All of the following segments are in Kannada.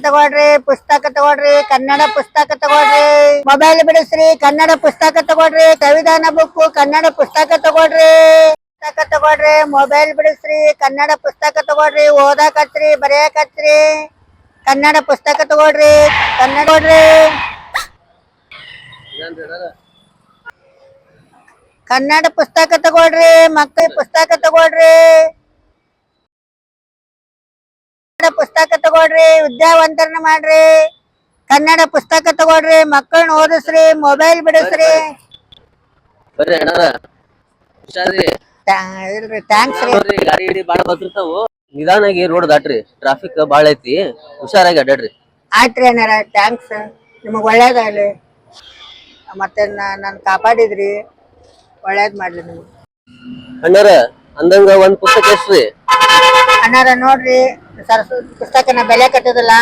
ತಗೊಳ್ರಿ, ಪುಸ್ತಕ ತಗೊಳ್ರಿ, ಕನ್ನಡ ಪುಸ್ತಕ ತಗೊಳ್ರಿ. ಮೊಬೈಲ್ ಬಿಡಿಸ್ರಿ, ಕನ್ನಡ ಪುಸ್ತಕ ತಗೊಳ್ರಿ. ಸಂವಿಧಾನ ಬುಕ್, ಕನ್ನಡ ಪುಸ್ತಕ ತಗೊಳ್ರಿ. ಪುಸ್ತಕ ತಗೊಳ್ರಿ, ಮೊಬೈಲ್ ಬಿಡಿಸ್ರಿ, ಕನ್ನಡ ಪುಸ್ತಕ ತಗೊಳ್ರಿ. ಓದಾಕತ್ರಿ, ಬರೆಯಾಕತ್ರಿ, ಕನ್ನಡ ಪುಸ್ತಕ ತಗೊಳ್ರಿ. ಕನ್ನಡ ಕೊಡ್ರಿ, ಕನ್ನಡ ಪುಸ್ತಕ ತಗೊಳ್ರಿ. ಮಕ್ಕಳ ಪುಸ್ತಕ ತಗೊಳ್ರಿ, ಪುಸ್ತಕ ತಗೊಳ್ರಿ. ವಿದ್ಯಾವಂತರನ್ನ ಮಾಡ್ರಿ, ಕನ್ನಡ ಪುಸ್ತಕ ತಗೊಳ್ರಿ. ಮಕ್ಕಳನ್ನ ಓದಿಸ್ರಿ, ಮೊಬೈಲ್ ಬಿಡಿಸ್ರಿ. ಇಲ್ರಿ, ಥ್ಯಾಂಕ್ಸ್ ರೀ. ಗಾಡಿ ಗಿಡಿ ಬಾಳ ಬರ್ತಿರ್ತಾವು, ನಿಧಾನಾಗಿ ರೋಡ್ ದಾಟ್ರಿ, ಟ್ರಾಫಿಕ್ ಬಾಳ ಐತಿ, ಹುಷಾರಾಗಿ ಅಡ್ಡಾಡ್ರಿ. ಆಯ್ತ್ರಿ ಅಣ್ಣಾರ, ಥ್ಯಾಂಕ್ಸ್. ನಿಮಗ್ ಒಳ್ಳೇದಾಗ್ಲಿ. ಮತ್ತೆ ನನ್ ಕಾಪಾಡಿದ್ರಿ, ಒಳ್ಳೇದ್ ಮಾಡ್ಲಿ ನಿಮ್ಗೆ. ಅಣ್ಣಾರ ಅಂದಂಗ ಒಂದ್ ಪುಸ್ತಕ ಎಷ್ಟ್ರಿ? ಅಣ್ಣಾರ ನೋಡ್ರಿ, ಪುಸ್ತಕನ ಬೆಲೆ ಕಟ್ಟೋದಿಲ್ಲ,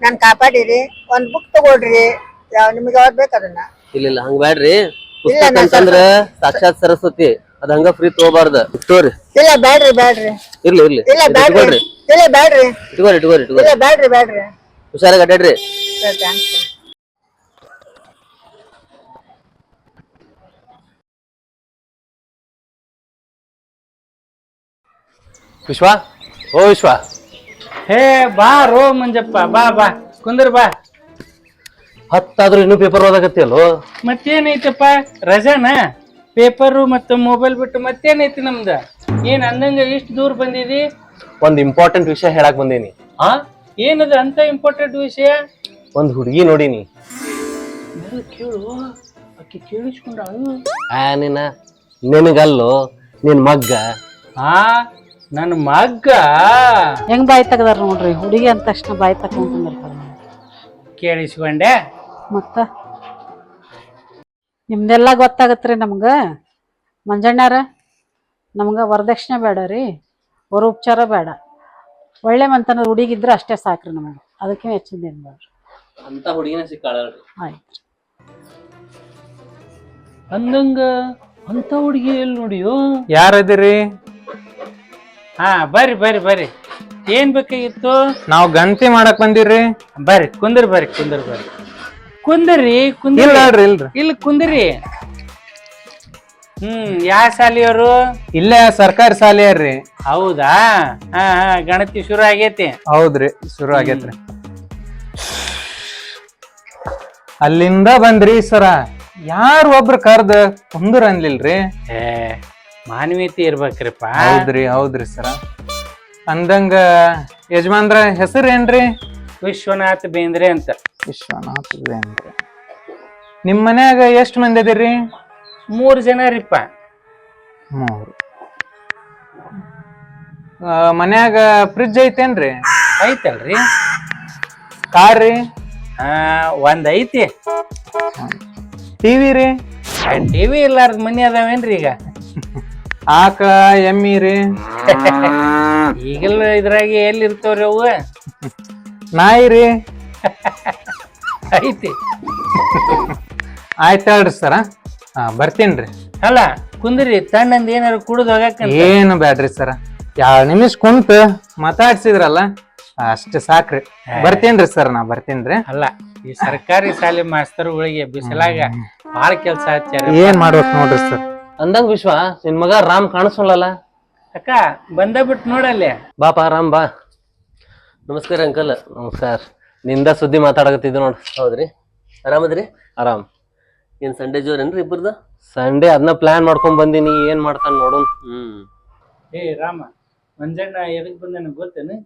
ನಾನ್ ಕಾಪಾಡಿರಿ. ಒಂದ್ ಬುಕ್ ತಗೊಳ್ರಿ, ನಿಮ್ಗೆ ಯಾವ್ದು ಬೇಕು ಅದನ್ನ. ಇಲ್ಲ ಹಂಗ ಬ್ಯಾಡ್ರಿ, ಪುಸ್ತಕ ಅಂತಂದ್ರ ಸಾಕ್ಷಾತ್ ಸರಸ್ವತಿ, ಅದ ಹಂಗ ಫ್ರೀ ತಗೋಬಾರ್ದ. ತಗೋರಿ. ಇಲ್ಲ ಬ್ಯಾಡ್ರಿ, ಬ್ಯಾಡ್ರಿ. ಇರ್ಲಿ ಇರ್ಲಿ, ಇಲ್ಲ ಬ್ಯಾಡ್ರಿ, ಇಲ್ಲ ಬ್ಯಾಡ್ರಿ. ಇಟ್ಕೋರಿ ಇಟ್ಕೋರಿ ಇಟ್ಕೋರಿ. ಇಲ್ಲ ಬ್ಯಾಡ್ರಿ, ಬ್ಯಾಡ್ರಿ. ಹುಷಾರಾಗಿ ಅಡ್ಡಾಡ್ರಿ. ಥ್ಯಾಂಕ್ಸ್. ವಿಶ್ವ, ಓ ವಿಶ್ವ. ಹೇ ಬಾ ರೋ ಮಂಜಪ್ಪ, ಬಾ ಬಾ ಕುಂದ್ರ ಬಾ. ಹತ್ತಾದ್ರೂ ಇನ್ನೂ ಪೇಪರ್ ಓದಾಕತ್ತಿಯಲ್ಲೋ. ಮತ್ತೇನೈತಪ್ಪ, ರಜಾನ? ಪೇಪರು ಮತ್ತು ಮೊಬೈಲ್ ಬಿಟ್ಟು ಮತ್ತೇನೈತಿ ನಮ್ದ? ಏನ್ ಅಂದಂಗ ಇಷ್ಟು ದೂರ ಬಂದಿದಿ? ಒಂದ್ ಇಂಪಾರ್ಟೆಂಟ್ ವಿಷಯ ಹೇಳಕ್ ಬಂದೀನಿ. ಹಾ, ಏನದ ಅಂತ ಇಂಪಾರ್ಟೆಂಟ್ ವಿಷಯ? ಒಂದ್ ಹುಡುಗಿ ನೋಡಿನಿ. ಕೇಳು, ಆಕಿ ಕೇಳಿಸ್ಕೊಂಡಾಳು. ನಿನಗಲ್ಲೋ, ನಿನ್ ಮಗ್ಗ. ಹಾ, ನನ್ನ ಮಗ್ಗ. ಹೆಂಗ್ ಬಾಯಿ ತೆಗದಾರ ನೋಡ್ರಿ, ಹುಡುಗಿ ಅಂತ ತಕ್ಷಣ ಬಾಯಿ ತಕೊಂಡ್ಬರ್ತಾರ. ಕೇಳಿಸ್ಕೊಂಡೆ. ಮತ್ತ ನಿಮ್ದೆಲ್ಲ ಗೊತ್ತಾಗತ್ರಿ ನಮ್ಗ. ಮಂಜಣ್ಣಾರ, ನಮ್ಗ ವರದಕ್ಷಿಣೆ ಬೇಡ ರೀ, ವರ ಉಪಚಾರ ಬೇಡ. ಒಳ್ಳೆ ಮಂತನ ಹುಡುಗಿದ್ರೆ ಅಷ್ಟೇ ಸಾಕ್ರಿ ನಮಗೆ, ಅದಕ್ಕೆ ಹೆಚ್ಚಿಂದೇನು ಬೇಡ್ರಿ. ಅಂತ ಹುಡುಗಿನ ಸಿಕ್ಕಾಳ್ರಿ. ಆಯ್ತು. ಅಂದಂಗ ಅಂತ ಹುಡುಗಿ ಎಲ್ಲಿ ನೋಡಿಯೋ? ಯಾರದಿರಿ? ಹಾ, ಬರ್ರಿ ಬರ್ರಿ ಬರ್ರಿ. ಏನ್ ಬೇಕಾಗಿತ್ತು? ನಾವ್ ಗಂತಿ ಮಾಡಕ್ ಬಂದಿರ್ರಿ. ಬರ್ರಿ ಕುಂದ್ರಿ, ಬರ್ರಿ ಕುಂದ್ರಿ, ಬರ್ರಿ ಕುಂದ್ರಿ, ಕುಂದ್ರಿ. ಇಲ್ರಿ ಇಲ್ಲಿ ಕುಂದ್ರಿ. ಯಾವ ಶಾಲೆಯವರು? ಇಲ್ಲೇ ಸರ್ಕಾರಿ ಶಾಲೆಯರ್ರಿ. ಹೌದಾ? ಹಾ ಹಾ, ಗಣತಿ ಶುರು ಆಗೇತಿ. ಹೌದ್ರಿ, ಶುರು ಆಗೇತ್ರಿ. ಅಲ್ಲಿಂದ ಬಂದ್ರಿ ಸರ, ಯಾರು ಒಬ್ರು ಕರ್ದ ಕುಂದ್ರ ಅನ್ಲಿಲ್ರಿ. ಏ, ಮಾನವೀಯತೆ ಇರ್ಬೇಕ್ರಿಪ್ಪ. ಹೌದ್ರಿ ಸರ. ಅಂದಂಗ ಯಜಮಾನ್ರ ಹೆಸರು ಏನ್ರಿ? ವಿಶ್ವನಾಥ್ ಬೇಂದ್ರೆ ಅಂತ. ವಿಶ್ವನಾಥ್ ಬೇಂದ್ರೆ. ನಿಮ್ ಮನ್ಯಾಗ ಎಷ್ಟ್ ಮಂದಿ ಅದಿರಿ? 3 ಜನ ರೀಪ್ಪ. 3. ಮನ್ಯಾಗ ಫ್ರಿಜ್ ಐತೇನ್ರಿ? ಐತಲ್ರಿ. ಕಾರ್ ರೀ? ಒಂದ್ ಐತಿ. ಟಿವಿ ರೀ? ಟಿವಿ ಇಲ್ಲಾರ್ದ ಮನಿ ಅದಾವೇನ್ರಿ ಈಗ? ಆಕ ಎಮ್ಮಿ ರೀ? ಈಗೆಲ್ಲ ಇದ್ರಾಗ ಎಲ್ಲಿ ಇರ್ತವ್ರಿ ಅವು? ನಾಯಿ ರೀ? ಐತಿ. ಆಯ್ತು ಹೇಳ್ರಿ ಸರ, ಬರ್ತೀನ್ರಿ. ಅಲ್ಲ ಕುಂದ್ರಿ, ತಣ್ಣಂದ ಏನಾರು ಕುಡಿದು ಹೋಗಕ್ಕ. ಏನು ಬ್ಯಾಡ್ರಿ ಸರ, 2 ನಿಮಿಷ ಕುಂತ ಮಾತಾಡ್ಸಿದ್ರಲ್ಲ ಅಷ್ಟೇ ಸಾಕ್ರಿ. ಬರ್ತೀನ್ರಿ ಸರ್, ನಾ ಬರ್ತೀನ್ರಿ. ಅಲ್ಲ, ಈ ಸರ್ಕಾರಿ ಶಾಲೆ ಮಾಸ್ತರ್ಗಳಿಗೆ ಬಿಸಿಲಾಗ ಬಾಳ ಕೆಲ್ಸ ಹಚ್ಚಾರ. ಏನ್ ಮಾಡ್ಬೇಕು ನೋಡ್ರಿ ಸರ್. ಅಂದಂಗ ವಿಶ್ವ, ನಿನ್ ಮಗ ರಾಮ್ ಕಾಣಿಸೋಲ್ಲ. ಅಕ್ಕ ಬಂದ ಬಿಟ್ಟು ನೋಡಲ್ಲೇ. ಬಾಪ ರಾಮ್ ಬಾ. ನಮಸ್ಕಾರ ಅಂಕಲ್. ನಮಸ್ಕಾರ. ನಿಂದ ಸುದ್ದಿ ಮಾತಾಡಕತ್ತಿದ್ದೆ ನೋಡ್ರಿ. ಹೌದ್ರಿ, ಆರಾಮದ್ರಿ? ಆರಾಮ್. ಏನ್ ಸಂಡೇ ಜೋರೇನ್ರಿ ಇಬ್ಬರದ? ಸಂಡೇ ಅದನ್ನ ಪ್ಲಾನ್ ಮಾಡ್ಕೊಂಡ್ ಬಂದಿನಿ, ಏನ್ ಮಾಡ್ತಾನ ನೋಡೋಣ. ಏ ರಾಮ, ಮಂಜಣ್ಣ ಎದಕ್ ಬಂದ ಗೊತ್ತೇನು?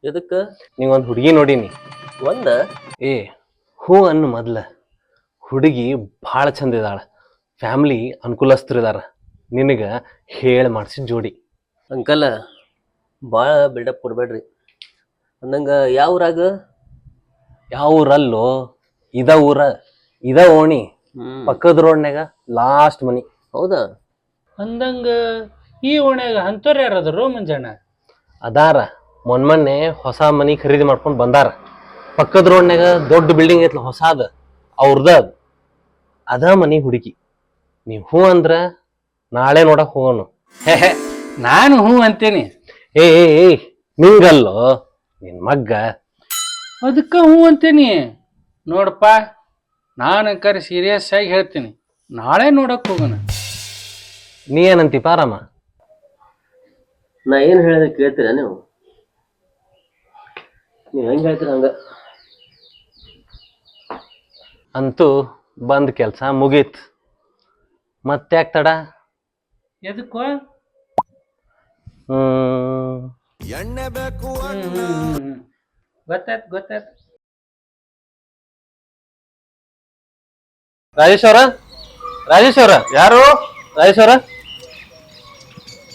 ಎದಕ್ಕ? ನೀವೊಂದ್ ಹುಡುಗಿ ನೋಡಿನಿ. ಒಂದ? ಏ ಹೂ ಅನ್ನು ಮೊದ್ಲ. ಹುಡುಗಿ ಭಾಳ ಚಂದ ಇದಾಳ, ಫ್ಯಾಮಿಲಿ ಅನುಕೂಲಸ್ಥರಿದಾರ, ನಿನಗ ಹೇಳಿ ಮಾಡ್ಸಿದ ಜೋಡಿ. ಅಂಕಲ್ ಭಾಳ ಬಿಲ್ಡಪ್ ಕೊಡ್ಬೇಡ್ರಿ. ಅಂದಂಗ ಯಾವ ಊರಾಗ? ಯಾವ ಊರಲ್ಲೋ, ಇದ ಊರ, ಇದ ಓಣಿ, ಪಕ್ಕದ ರೋಡ್ನ್ಯಾಗ ಲಾಸ್ಟ್ ಮನಿ. ಹೌದಾ? ಅಂದಂಗ ಈ ಓಣ್ಯಾಗ ಅಂತವ್ರ ಯಾರದರು ಮಂಜಣ್ಣ? ಅದಾರ, ಮೊನ್ನೆ ಹೊಸ ಮನಿ ಖರೀದಿ ಮಾಡ್ಕೊಂಡು ಬಂದಾರ. ಪಕ್ಕದ ರೋಡ್ನ್ಯಾಗ ದೊಡ್ಡ ಬಿಲ್ಡಿಂಗ್ ಐತ್ಲ ಹೊಸಾದ, ಅವ್ರದ ಅದ ಮನಿ ಹುಡುಗಿ. ನೀವ್ ಹೂ ಅಂದ್ರ ನಾಳೆ ನೋಡಕ್ ಹೋಗೋನು. ನಾನು ಹೂ ಅಂತೇನಿ. ಏ ನಿಂಗಲ್ಲೋ, ನಿನ್ ಮಗ್ಗ. ಅದಕ್ಕೆ ಹ್ಞೂ ಅಂತೀನಿ. ನೋಡಪ್ಪ, ನಾನು ಕರೆ ಸೀರಿಯಸ್ ಆಗಿ ಹೇಳ್ತೀನಿ, ನಾಳೆ ನೋಡಕ್ ಹೋಗೋಣ. ನೀ ಏನಂತೀಪ ರಾಮ? ನಾ ಏನು ಹೇಳಿದ್ರೆ ಕೇಳ್ತೀರಾ ನೀವು? ಹೆಂಗೆ ಹೇಳ್ತೀರ ಹಂಗ. ಅಂತೂ ಬಂದ್ ಕೆಲ್ಸ ಮುಗೀತ್. ಮತ್ತ್ಯಾಕ್ ತಡ? ಎದಕ್ಕೋ? ಗೊತ್ತಾಯ್ತು. ರಾಜೇಶ್ ಅವ್ರ ಯಾರು? ರಾಜೇಶ್ ಅವ್ರ,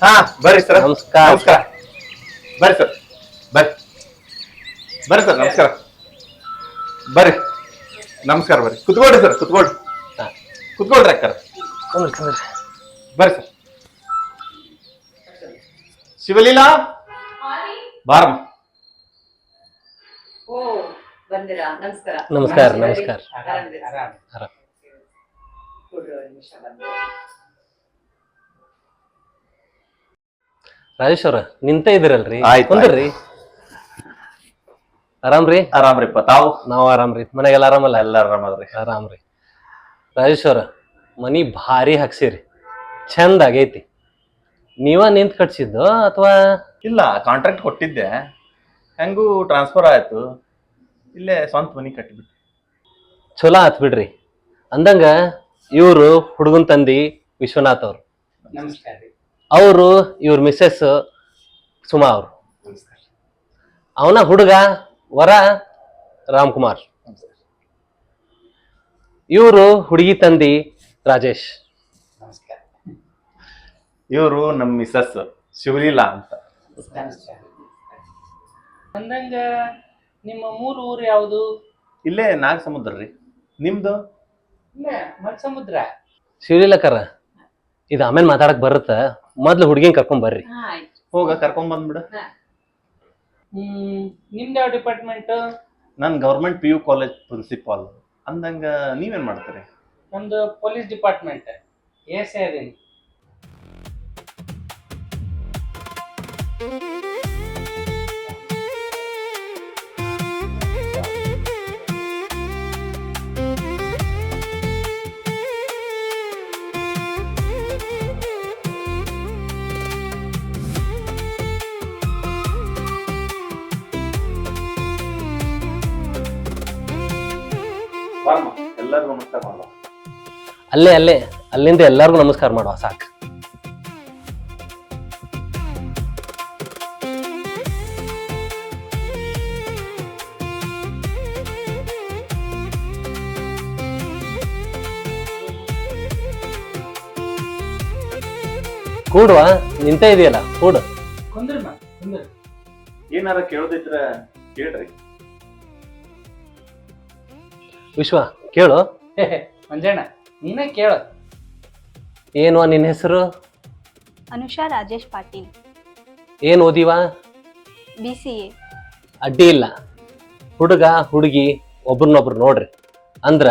ಹಾ ಬರ್ರಿ ಸರ್. ನಮಸ್ಕಾರ. ನಮಸ್ಕಾರ. ಬರ್ರಿ ಸರ್, ಬರ್ರಿ ಸರ್. ನಮಸ್ಕಾರ. ಬರ್ರಿ, ನಮಸ್ಕಾರ. ಬರ್ರಿ, ಕುತ್ಕೊಳ್ರಿ ಸರ್, ಕುತ್ಕೊಳ್ರಿ ಅಕ್ಕಾರ. ಬರ್ರಿ ಸರ್. ಶಿವಲೀಲಾ, ಬಾರಮ್ಮ. ನಮಸ್ಕಾರ. ಆರಾಮ್. ರಾಜೇಶ್ ಅವ್ರ ನಿಂತ ಇದಿರಲ್ರಿ, ಆಯ್ತು. ಕುಂದ್ರಿ. ಆರಾಮ್ರಿ? ಆರಾಮ್ರಿಪ್ಪ, ತಾವು? ನಾವ್ ಆರಾಮ್ರಿ. ಮನೆಗೆಲ್ಲ ಆರಾಮಲ್ಲ? ಎಲ್ಲಾರು ಆರಾಮದ್ರಿ. ಆರಾಮ್ರಿ. ರಾಜೇಶ್ ಅವ್ರ, ಮನಿ ಭಾರಿ ಹಾಕ್ಸಿರಿ, ಚಂದ ಆಗೈತಿ. ನೀವ ನಿಂತ್ ಕಟ್ಸಿದ್ದು ಅಥವಾ? ಇಲ್ಲ, ಕಾಂಟ್ರಾಕ್ಟ್ ಕೊಟ್ಟಿದ್ದೆ, ಹೆಂಗೂ ಟ್ರಾನ್ಸ್ಫರ್ ಆಯ್ತು, ಇಲ್ಲೇ ಸ್ವಂತ ಮನಿ ಕಟ್ಟಿಬಿಟ್ಟು. ಚಲೋ ಆತ್ ಬಿಡ್ರಿ. ಅಂದಂಗ ಇವ್ರು ಹುಡುಗನ್ ತಂದಿ ವಿಶ್ವನಾಥ್ ಅವ್ರು, ನಮಸ್ಕಾರ. ಅವರು ಇವ್ರ ಮಿಸ್ಸೆಸ್ ಸುಮಾ ಅವ್ರು. ಅವನ ಹುಡುಗ ವರ ರಾಮ್ಕುಮಾರ್. ಇವರು ಹುಡುಗಿ ತಂದಿ ರಾಜೇಶ್. ಇವರು ನಮ್ಮ ಮಿಸಸ್ ಶಿವಲೀಲಾ ಅಂತ. ಅಂದಂಗ ನಿಮ್ಮ ಮೂರು ಊರು ಯಾವುದು? ಇಲ್ಲೇ ನಾಗ ಸಮುದ್ರ ರೀ. ನಿಮ್ದು? ಇಲ್ಲ, ಮತ್ಸಮುದ್ರ. ಶಿವಲೀಲಕರ, ಇದು ಆಮೇಲೆ ಮಾತಾಡಕ್ ಬರುತ್ತ, ಮೊದ್ಲು ಹುಡುಗಿನ ಕರ್ಕೊಂಡ್ ಬರ್ರಿ. ಹೋಗ ಕರ್ಕೊಂಡ್ ಬಂದ್ಬಿಡ. ನಿಮ್ದು ಯಾವ ಡಿಪಾರ್ಟ್ಮೆಂಟ್? ನಾನು ಗೌರ್ಮೆಂಟ್ PU ಕಾಲೇಜ್ ಪ್ರಿನ್ಸಿಪಾಲ್. ಅಂದಂಗ ನೀವೇನ್ ಮಾಡ್ತೀರಿ? ನಮ್ದು ಪೊಲೀಸ್ ಡಿಪಾರ್ಟ್ಮೆಂಟ್. ASI ಅದೀನಿ. ಎಲ್ಲರಿಗೂ ನಮಸ್ಕಾರ ಮಾಡುವ. ಅಲ್ಲಿಂದ ಎಲ್ಲಾರ್ಗು ನಮಸ್ಕಾರ ಮಾಡುವ ಸಾಕು. ಕೂಡುವ, ನಿಂತ ಇದೆಯಲ್ಲ, ಕೂಡು. ಏನಾರ ಕೇಳೋದಿದ್ರ ಕೇಳ್ರಿ. ವಿಶ್ವ ಕೇಳು. ಮಂಜಣ್ಣ, ನೀನೇ ಕೇಳು. ಏನು ನಿನ್ನ ಹೆಸರು? ಅನುಷಾ ರಾಜೇಶ್ ಪಾಟೀಲ್, ಏನ್ ಓದಿವ? BCA. ಅಡ್ಡಿ ಇಲ್ಲ. ಹುಡುಗ ಹುಡುಗಿ ಒಬ್ರನ್ನೊಬ್ರು ನೋಡ್ರಿ, ಅಂದ್ರ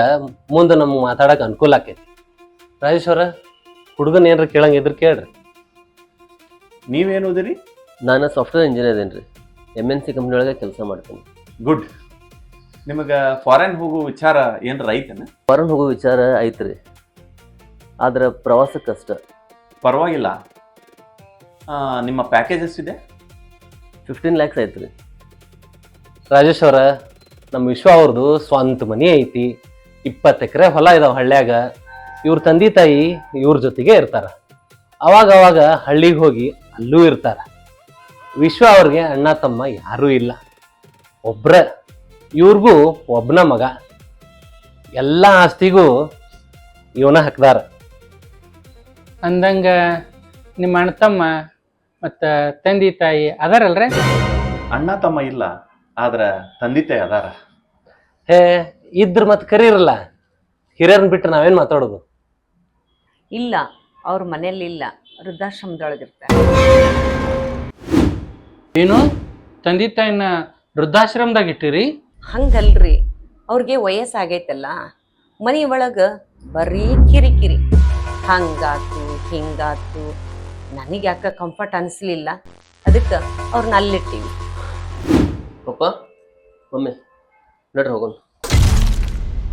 ಮುಂದೆ ನಮ್ಗೆ ಮಾತಾಡಕ್ ಅನುಕೂಲ ಆಕೈತಿ. ರಾಜೇಶ್ ಅವ್ರ, ಹುಡುಗನ್ ಏನ್ರ ಕೇಳಂಗಿದ್ರ ಕೇಳ್ರಿ. ನೀವೇನು ಓದಿರಿ? ನಾನು ಸಾಫ್ಟ್ವೇರ್ ಇಂಜಿನಿಯರ್ ಅದೇನ್ರಿ, MNC ಕಂಪ್ನಿ ಒಳಗೆ ಕೆಲಸ ಮಾಡ್ತೀನಿ. ಗುಡ್. ನಿಮಗೆ ಫಾರಿನ್ ಹೋಗೋ ವಿಚಾರ ಏನ್ರ ಐತೇನ? ಫಾರಿನ್ ಹೋಗೋ ವಿಚಾರ ಐತ್ರಿ, ಆದ್ರೆ ಪ್ರವಾಸಕ್ಕಷ್ಟ. ಪರವಾಗಿಲ್ಲ. ನಿಮ್ಮ ಪ್ಯಾಕೇಜ್ ಎಷ್ಟಿದೆ? 15 lakhs ಐತ್ರಿ. ರಾಜೇಶ್ ಅವ್ರ, ನಮ್ಮ ವಿಶ್ವ ಅವ್ರದ್ದು ಸ್ವಂತ ಮನಿ ಐತಿ, 20 ಎಕರೆ ಹೊಲ ಇದಾವ ಹಳ್ಳ್ಯಾಗ. ಇವ್ರ ತಂದೆ ತಾಯಿ ಇವ್ರ ಜೊತೆಗೆ ಇರ್ತಾರ. ಅವಾಗ ಹಳ್ಳಿಗೆ ಹೋಗಿ ಅಲ್ಲೂ ಇರ್ತಾರ. ವಿಶ್ವ ಅವ್ರಿಗೆ ಅಣ್ಣ ತಮ್ಮ ಯಾರೂ ಇಲ್ಲ, ಒಬ್ರ. ಇವ್ರಿಗೂ ಒಬ್ಬನ ಮಗ. ಎಲ್ಲ ಆಸ್ತಿಗೂ ಇವನ ಹಕ್ದಾರ. ಅಂದಂಗ ನಿಮ್ಮ ಅಣ್ಣ ತಮ್ಮ ಮತ್ತು ತಂದೆ ತಾಯಿ ಅದಾರಲ್ರಿ? ಅಣ್ಣ ತಮ್ಮ ಇಲ್ಲ, ಆದ್ರ ತಂದೆ ತಾಯಿ ಅದಾರ. ಹೇ, ಇದ್ರ ಮತ್ತೆ ಕರೀರಲ್ಲ, ಹಿರಿಯರ್ನ ಬಿಟ್ಟು ನಾವೇನ್ ಮಾತಾಡೋದು? ಇಲ್ಲ, ಅವ್ರ ಮನೇಲಿ ಇಲ್ಲ, ವೃದ್ಧಾಶ್ರಮದೊಳಗಿರ್ತಾರೆ. ಏನು, ತಂದೆ ತಾಯಿನ ವೃದ್ಧಾಶ್ರಮದಾಗ ಇಟ್ಟಿರಿ? ಹಂಗಲ್ರಿ, ಅವ್ರಿಗೆ ವಯಸ್ಸಾಗೈತಲ್ಲ, ಮನೆ ಒಳಗೆ ಬರೀ ಕಿರಿಕಿರಿ, ಹಂಗಾತು ಹಿಂಗಾತು. ನನಗೆ ಯಾಕೆ ಕಂಫರ್ಟ್ ಅನಿಸ್ಲಿಲ್ಲ, ಅದಕ್ಕೆ ಅವ್ರನ್ನ ಅಲ್ಲಿಟ್ಟಿವಿ. ಪಪ್ಪ, ಮಮ್ಮಿ ನಡ್ರಿ ಹೋಗೋಣ.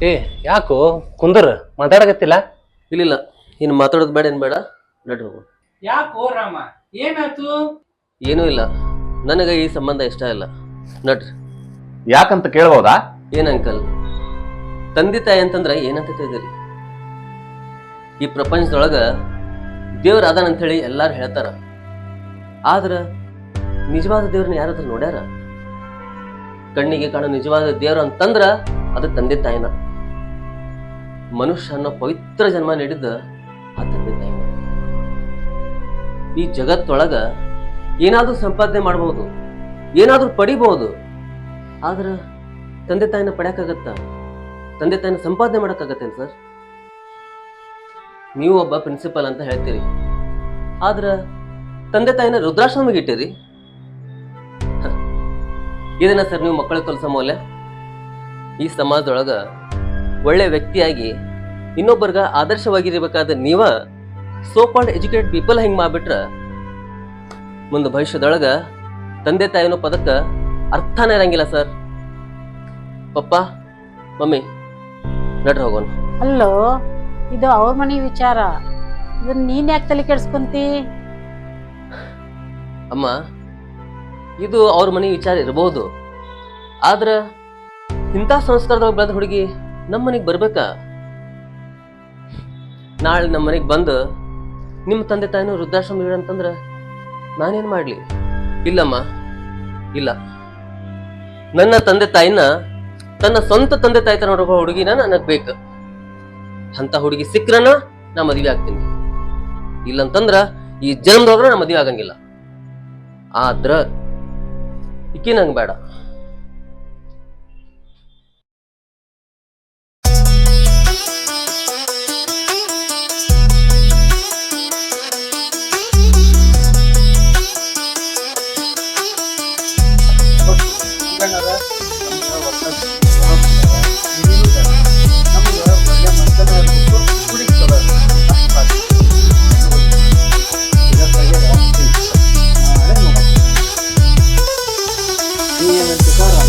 ಏ ಯಾಕೋ ಕುಂದರ್ ಮಾತಾಡಕತ್ತಿಲ್ಲ? ಇಲ್ಲ ಇನ್ನು ಮಾತಾಡೋದು ಬೇಡ ಏನು ಬೇಡ, ನಡ್ರಿ ಹೋಗೋಣ. ಯಾಕೋ ರಾಮ, ಏನಾಯ್ತು? ಏನೂ ಇಲ್ಲ, ನನಗೆ ಈ ಸಂಬಂಧ ಇಷ್ಟ ಇಲ್ಲ, ನಡ್ರಿ. ಯಾಕಂತ ಕೇಳ್ಬೋದಾ? ಏನ್ ಅಂಕಲ್, ತಂದೆ ತಾಯಿ ಅಂತಂದ್ರೆ ಏನಂತ ತಿಳಿದಿರಿ? ಈ ಪ್ರಪಂಚದೊಳಗ ದೇವ್ರ ಅದಾನಂತ ಹೇಳಿ ಎಲ್ಲಾರು ಹೇಳ್ತಾರ, ಆದ್ರ ನಿಜವಾದ ದೇವ್ರನ್ನ ಯಾರಾದ್ರೂ ನೋಡ್ಯಾರ? ಕಣ್ಣಿಗೆ ಕಾಣೋ ನಿಜವಾದ ದೇವ್ರ ಅಂತಂದ್ರ ಅದು ತಂದೆ ತಾಯಿನ. ಮನುಷ್ಯ ಅನ್ನೋ ಪವಿತ್ರ ಜನ್ಮ ನೀಡಿದ್ದ ಆ ತಂದೆ ತಾಯಿನ. ಈ ಜಗತ್ತೊಳಗ ಏನಾದ್ರೂ ಸಂಪಾದನೆ ಮಾಡಬಹುದು, ಏನಾದ್ರೂ ಪಡಿಬಹುದು, ಆದ್ರ ತಂದೆ ತಾಯಿನ ಪಡ್ಯಾಕಾಗತ್ತ? ತಂದೆ ತಾಯಿನ ಸಂಪಾದನೆ ಮಾಡಕ್ಕಾಗತ್ತೇನು ಸರ್? ನೀವು ಒಬ್ಬ ಪ್ರಿನ್ಸಿಪಲ್ ಅಂತ ಹೇಳ್ತೀರಿ, ಆದ್ರ ತಂದೆ ತಾಯಿನ ರುದ್ರಾಶ್ರಮಿಗೆ ಇಟ್ಟಿರಿ. ಇದನ್ನ ಸರ್ ನೀವು ಮಕ್ಕಳಿಗೆ ಕಲಿಸೋ ಮೌಲ್ಯ? ಈ ಸಮಾಜದೊಳಗ ಒಳ್ಳೆ ವ್ಯಕ್ತಿಯಾಗಿ ಇನ್ನೊಬ್ಬರ್ಗ ಆದರ್ಶವಾಗಿರ್ಬೇಕಾದ ನೀವ ಸೋ ಕಾಲ್ಡ್ ಎಜುಕೇಟೆಡ್ ಪೀಪಲ್ ಹಿಂಗ್ ಮಾಡ್ಬಿಟ್ರ ಮುಂದೆ ಭವಿಷ್ಯದೊಳಗ ತಂದೆ ತಾಯಿ ಅನ್ನೋ ಪದಕ್ಕ ಅರ್ಥನೇ ಇರಂಗಿಲ್ಲ ಸರ್. ಪಪ್ಪ ಮಮ್ಮಿ ನಡ್ರಿ ಹೋಗೋಣ. ಅಲ್ಲೋ, ಇದು ಅವ್ರ ಮನೆ ವಿಚಾರ, ಇದನ್ನ ನೀನ್ ಯಾಕೆ ತಲೆ ಕೆಡ್ಸ್ಕೊಂತಿ? ಅಮ್ಮ, ಇದು ಅವ್ರ ಮನೆ ವಿಚಾರ ಇರಬಹುದು, ಆದ್ರ ಇಂಥ ಸಂಸ್ಕಾರದೊಳಗೆ ಬೆಳೆದ ಹುಡುಗಿ ನಮ್ಮ ಮನೆಗೆ ಬರ್ಬೇಕಾ? ನಾಳೆ ನಮ್ಮ ಮನೆಗೆ ಬಂದು ನಿಮ್ಮ ತಂದೆ ತಾಯಿನೂ ವೃದ್ಧಾಶ್ರಮ ಅಂತಂದ್ರ ನಾನೇನ್ ಮಾಡ್ಲಿ? ಇಲ್ಲಮ್ಮ, ಇಲ್ಲ. ನನ್ನ ತಂದೆ ತಾಯಿನ ತನ್ನ ಸ್ವಂತ ತಂದೆ ತಾಯಿ ತರ ನೋಡೋ ಹುಡುಗಿನ ನನಗ್ ಬೇಕು. ಅಂತ ಹುಡುಗಿ ಸಿಕ್ರನ ನಾ ಮದುವೆ ಆಗ್ತೀನಿ, ಇಲ್ಲಂತಂದ್ರ ಈ ಜನ್ಮದೊಳಗ ನಾ ಮದುವೆ ಆಗಂಗಿಲ್ಲ. ಆದ್ರ ಇಕ್ಕಿ ನಂಗೆ ಬೇಡ.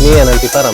ನೀ ಏನಂತಿ ಸರ್?